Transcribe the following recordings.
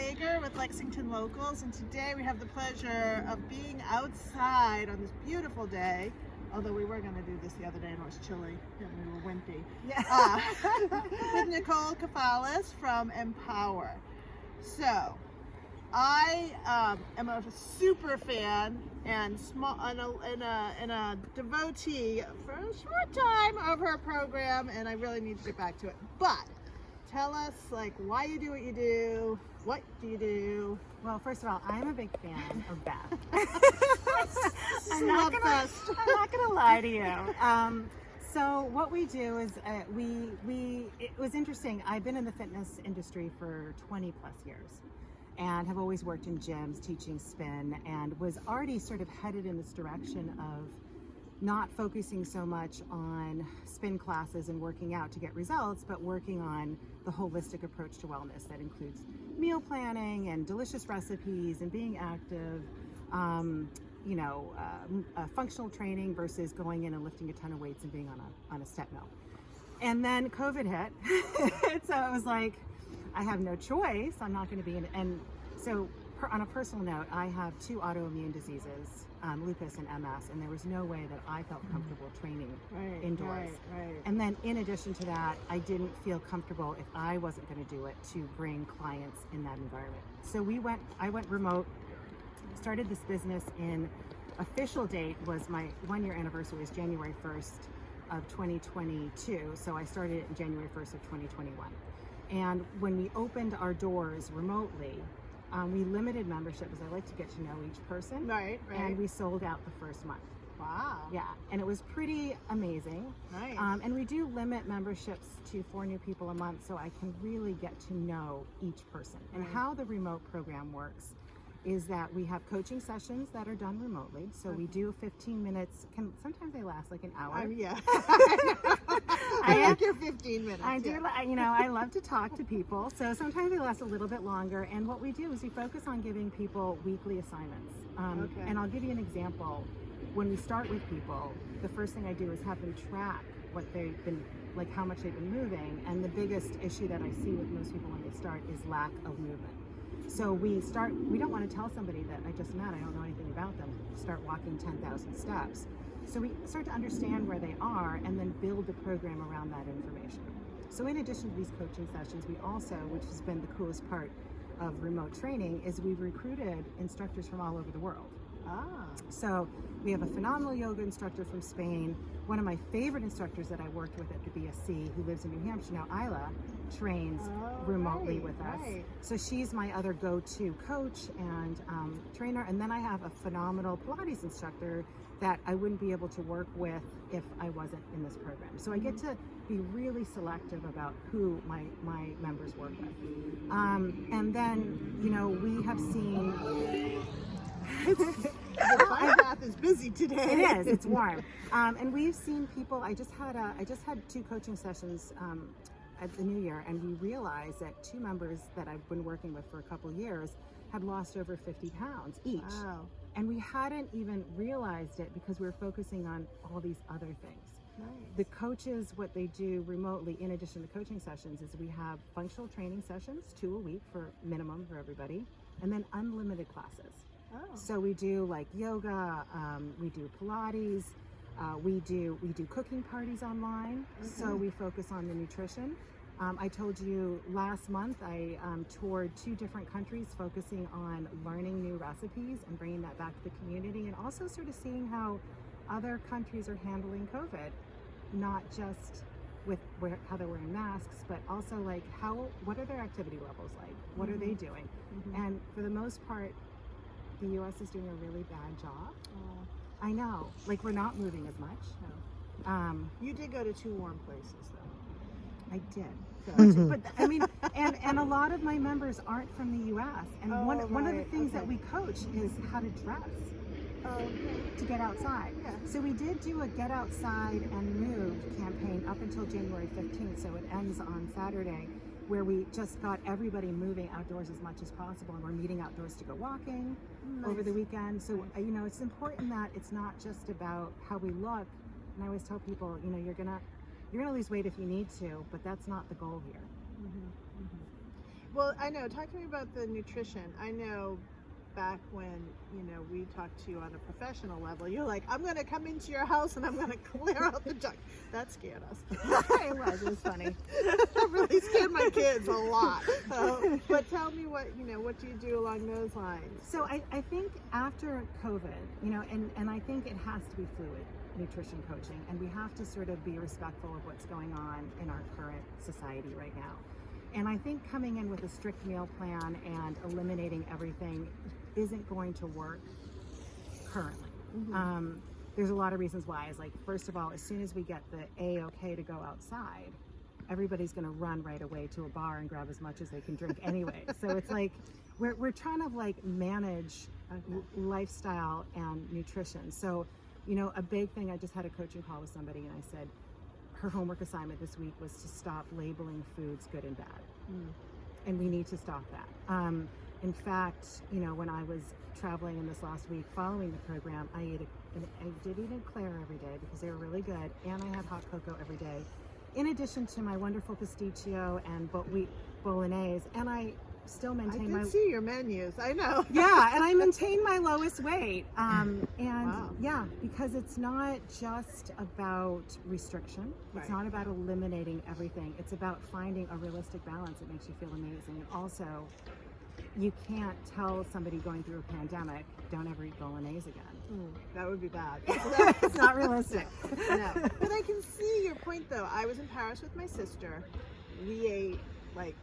Sager with Lexington Locals, and today we have the pleasure of being outside on this beautiful day. Although we were going to do this the other day and it was chilly and we were wimpy. Yeah. With Nicole from Empower. So, I am a super fan and a devotee for a short time of her program, and I really need to get back to it. But tell us, like, why you do what you do. What do you do? Well, first of all, I'm a big fan of Beth. I'm Not not gonna lie to you. So what we do is it was interesting. I've been in the fitness industry for 20 plus years and have always worked in gyms teaching spin, and was already sort of headed in this direction of not focusing so much on spin classes and working out to get results, but working on the holistic approach to wellness that includes meal planning and delicious recipes and being active, functional training versus going in and lifting a ton of weights and being on a step mill. And then COVID hit, so I was like, I have no choice. I'm not going to be in. And so, on a personal note, I have 2 autoimmune diseases, lupus and MS, and there was no way that I felt comfortable training indoors. Right. And then, in addition to that, I didn't feel comfortable if I wasn't going to do it to bring clients in that environment. So I went remote, started this business in. Official date was my 1-year anniversary was January 1st of 2022. So I started it in January 1st of 2021. And when we opened our doors remotely, we limited membership, because I like to get to know each person. Right. And we sold out the first month. Wow. Yeah, and it was pretty amazing. Nice. And we do limit memberships to 4 new people a month, so I can really get to know each person. And how the remote program works is that we have coaching sessions that are done remotely. So we do 15 minutes. Sometimes they last like an hour. Yeah. I like your 15 minutes. I do. I love to talk to people. So sometimes they last a little bit longer. And what we do is we focus on giving people weekly assignments. And I'll give you an example. When we start with people, the first thing I do is have them track what they've been, like how much they've been moving. And the biggest issue that I see with most people when they start is lack of movement. So we don't want to tell somebody that I just met, I don't know anything about them, start walking 10,000 steps. So we start to understand where they are and then build the program around that information. So in addition to these coaching sessions, we also, which has been the coolest part of remote training, is we've recruited instructors from all over the world. So we have a phenomenal yoga instructor from Spain. One of my favorite instructors that I worked with at the BSC, who lives in New Hampshire now, Isla, trains remotely with us. So she's my other go-to coach and trainer. And then I have a phenomenal Pilates instructor that I wouldn't be able to work with if I wasn't in this program. So I get to be really selective about who my members work with. And then, we have seen... My path is busy today. It is. It's warm, and we've seen people. I just had 2 coaching sessions at the New Year, and we realized that 2 members that I've been working with for a couple years had lost over 50 pounds each. Wow. And we hadn't even realized it because we were focusing on all these other things. Nice. The coaches, what they do remotely, in addition to coaching sessions, is we have functional training sessions, 2 a week for minimum for everybody, and then unlimited classes. So we do like yoga, we do Pilates, we do cooking parties online. So we focus on the nutrition. I told you last month I toured 2 different countries, focusing on learning new recipes and bringing that back to the community, and also sort of seeing how other countries are handling COVID, not just with how they're wearing masks, but also like what are their activity levels like? What are they doing? And for the most part, the U.S. is doing a really bad job. I know, like we're not moving as much. No. You did go to 2 warm places, though. I did. But I mean, and a lot of my members aren't from the U.S. And one of the things that we coach is how to dress to get outside. Yeah. So we did do a Get Outside and Move campaign up until January 15th. So it ends on Saturday, where we just got everybody moving outdoors as much as possible, and we're meeting outdoors to go walking over the weekend. So it's important that it's not just about how we look. And I always tell people, you're gonna lose weight if you need to, but that's not the goal here. Well, I know. Talk to me about the nutrition. I know back when, we talked to you on a professional level, you're like, I'm going to come into your house and I'm going to clear out the junk. That scared us. It was funny. That really scared my kids a lot. But tell me what do you do along those lines? So I think after COVID, and I think it has to be fluid, nutrition coaching, and we have to sort of be respectful of what's going on in our current society right now. And I think coming in with a strict meal plan and eliminating everything isn't going to work currently. Mm-hmm. There's a lot of reasons why. It's like, first of all, as soon as we get the A-OK to go outside, everybody's going to run right away to a bar and grab as much as they can drink anyway. So it's like we're trying to like manage lifestyle and nutrition. So, a big thing, I just had a coaching call with somebody and I said, her homework assignment this week was to stop labeling foods good and bad. And we need to stop that. In fact, when I was traveling in this last week following the program, I did eat an eclair every day because they were really good, and I had hot cocoa every day, in addition to my wonderful pasticcio and wheat bolognese, and I still maintain I did see your menus. I know. Yeah, and I maintain my lowest weight. Wow. Yeah, because it's not just about restriction. It's not about eliminating everything. It's about finding a realistic balance that makes you feel amazing. And also, you can't tell somebody going through a pandemic, don't ever eat bolognese again. That would be bad. It's not realistic. No. But I can see your point, though. I was in Paris with my sister. We ate like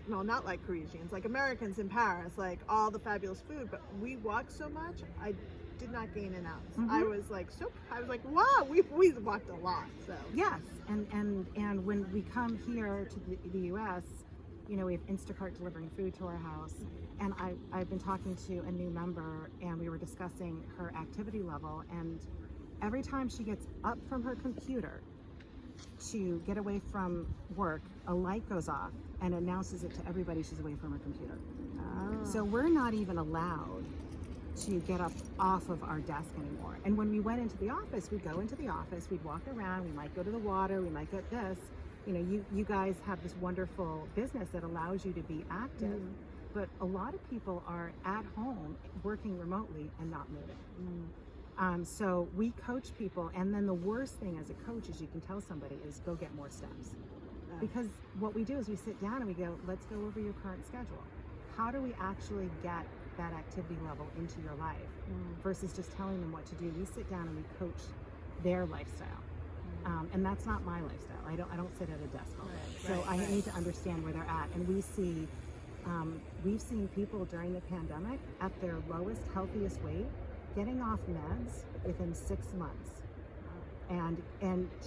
not like Parisians, like Americans in Paris, like all the fabulous food, but we walked so much, I did not gain an ounce. Mm-hmm. I was like, wow, we walked a lot. So yes, and when we come here to the U.S., we have Instacart delivering food to our house, and I've been talking to a new member, and we were discussing her activity level, and every time she gets up from her computer to get away from work, a light goes off and announces it to everybody she's away from her computer. So we're not even allowed to get up off of our desk anymore. And when we went into the office, we'd go into the office, we'd walk around, we might go to the water, we might get this. You guys have this wonderful business that allows you to be active, but a lot of people are at home working remotely and not moving. So we coach people, and then the worst thing as a coach is you can tell somebody is go get more steps. Because what we do is we sit down and we go, let's go over your current schedule. How do we actually get that activity level into your life versus just telling them what to do? We sit down and we coach their lifestyle. And that's not my lifestyle. I don't sit at a desk all day. So I need to understand where they're at. And we've seen people during the pandemic at their lowest, healthiest weight, getting off meds within 6 months, and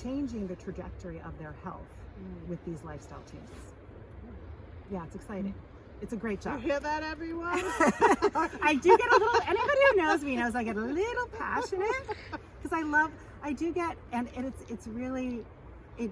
changing the trajectory of their health with these lifestyle changes. Yeah, it's exciting. It's a great job. You hear that, everyone? I do get a little, anybody who knows me knows I get a little passionate because I do get, and it's really, it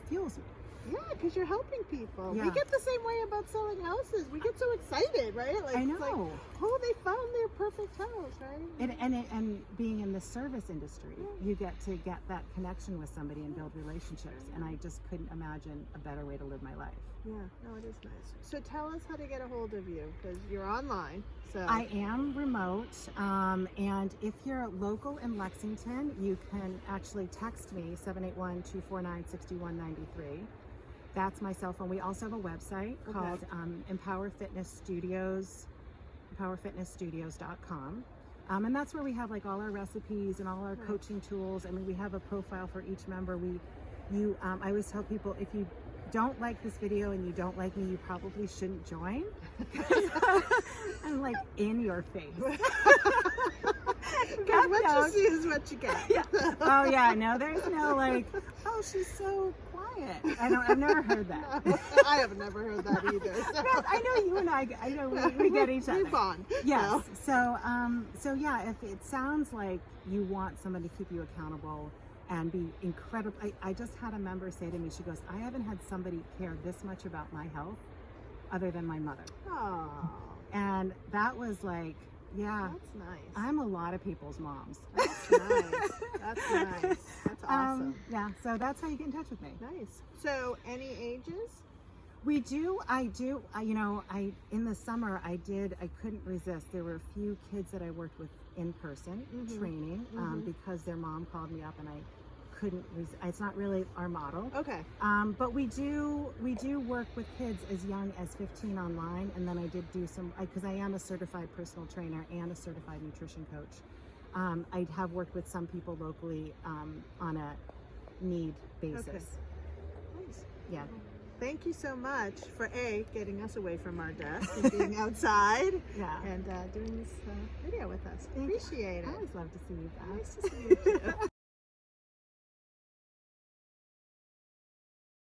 fuels me. Yeah, because you're helping people. Yeah. We get the same way about selling houses. We get so excited, right? Like, I know. It's like, oh, they found their perfect house, right? And being in the service industry, you get to get that connection with somebody and build relationships. And I just couldn't imagine a better way to live my life. Yeah, no, it is nice. So tell us how to get a hold of you, because you're online. So I am remote, and if you're local in Lexington, you can actually text me, 781-249-6193. That's my cell phone. We also have a website called Empower Fitness Studios, empowerfitnessstudios.com. And that's where we have like all our recipes and all our coaching tools. I mean, we have a profile for each member. I always tell people, if you don't like this video and you don't like me, you probably shouldn't join. I'm like in your face. What you see is what you get. Yeah. Oh yeah, no, there's no like, oh, she's so quiet. I've never heard that. No, I have never heard that either. So. No, I know you and I know we get each other. We bond. Yes. So yeah, if it sounds like you want somebody to keep you accountable and be incredible. I just had a member say to me, she goes, I haven't had somebody care this much about my health other than my mother. Oh. And that was like, yeah. That's nice. I'm a lot of people's moms. That's nice. That's nice. That's awesome. Yeah, so that's how you get in touch with me. Nice. So any ages? We do. I do. You know, in the summer I couldn't resist. There were a few kids that I worked with in person training because their mom called me up and I couldn't. It's not really our model. Okay. But we do work with kids as young as 15 online, and then I did do some because I am a certified personal trainer and a certified nutrition coach. I have worked with some people locally on a need basis. Okay. Nice. Yeah. Thank you so much for getting us away from our desk and being outside and doing this video with us. Appreciate it. I always love to see you guys. Nice to see you too.